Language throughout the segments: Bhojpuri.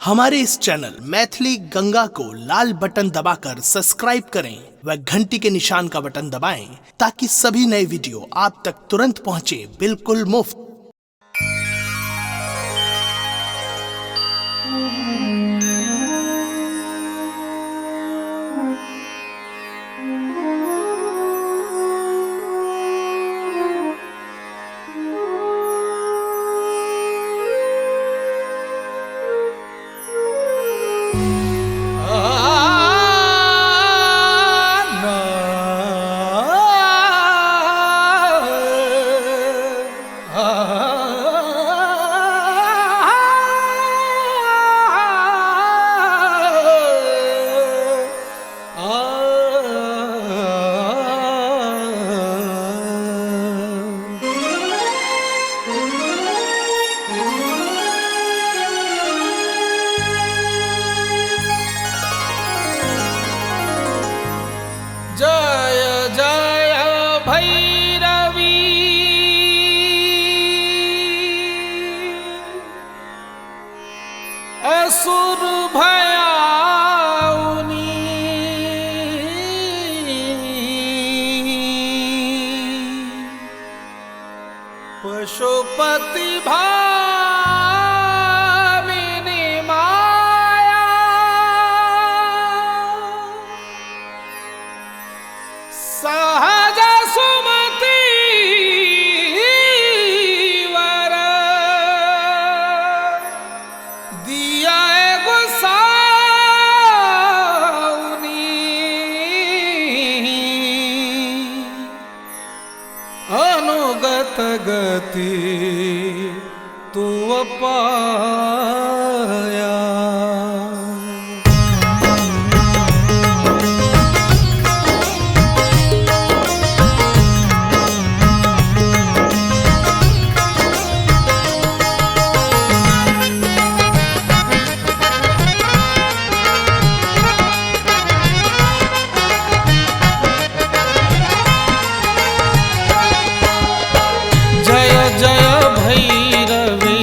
हमारे इस चैनल मैथिली गंगा को लाल बटन दबाकर सब्सक्राइब करें व घंटी के निशान का बटन दबाएं ताकि सभी नए वीडियो आप तक तुरंत पहुंचे बिल्कुल मुफ्त। जय जय भैरवी असुर भयाउनी पशुपति भामिनी माया सहज सुमति वर दिया गोसाउनी अनुगत गति तू पाया। जय जय भैरवी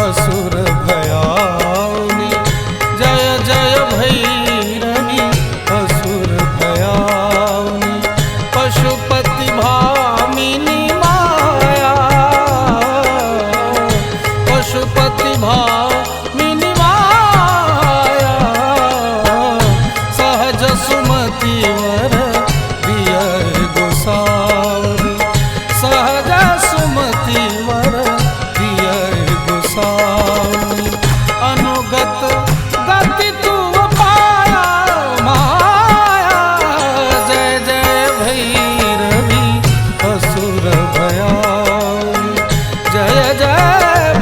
असुर भयाउनी जय जय भैरवी असुर भयाउनी पशुपति भामिनी माया पशुपति भामिनी माया सहज सुमति वर दिया गोसाउनी सहज सुमति वर दिया गोसाउनी अनुगत गति तू पाया माया। जय जय भैरवी असुर भयाउनी जय जय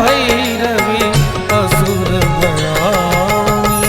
भैरवी असुर भयाउनी।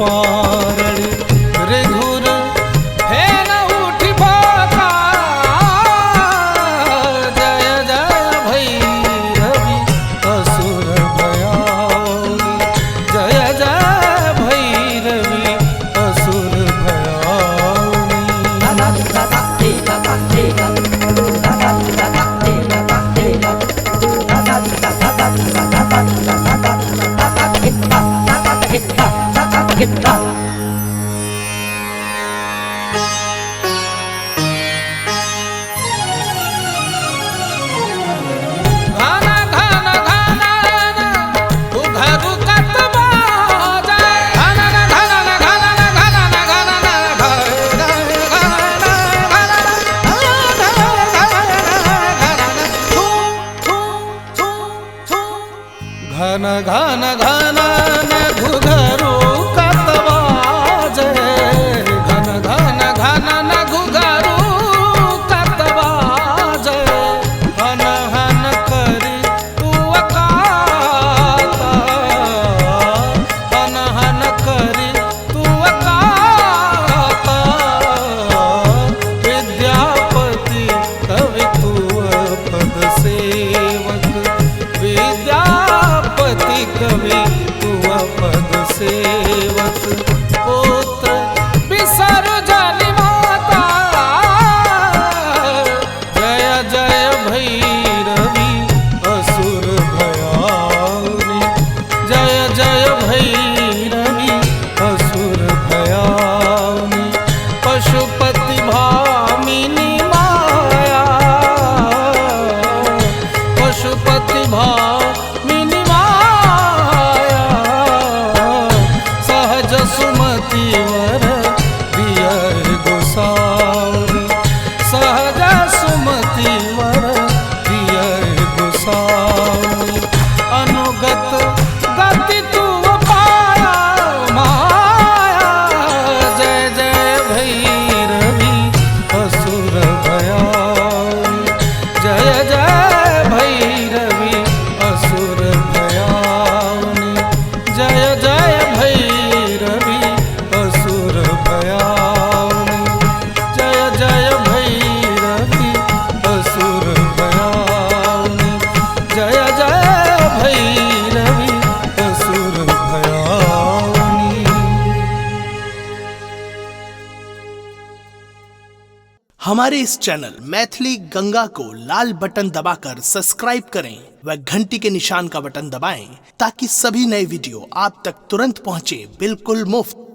पारणी रे धुर हे न उठी बाका जय जय भैरवी असुर भयाउनी जय जय भैरवी असुर घन घन घन न घुघरू कतवाजे घन घन घन न घुघरू कतवाजे हन हन करी तू अकाता हन हन करी तू अकाता विद्यापति कवि तू पद सेवक विद्यापति कवि तू पद सेवक पुत्र विसर्जनी माता जय जय भैरवी असुर भयाउनी जय जय भैरवी असुर भयाउनी पशुपति भामिनी माया पशुपति भामिनी माया सहज सुमति वर प्रिय गोसाउनी सहज सुमति वर प्रिय गोसाउनी अनुगत गति तू पाया माया जय जय भैरवी असुर भयाउनी जय जय भैरवी असुर भयाउनी जय जय भैरवी असुर भयाउनी जय जय भैरवी असुर भयाउनी जय जय भैरवी असुर भयाउनी। हमारे इस चैनल मैथिली गंगा को लाल बटन दबाकर सब्सक्राइब करें व घंटी के निशान का बटन दबाएं ताकि सभी नए वीडियो आप तक तुरंत पहुंचे बिल्कुल मुफ्त।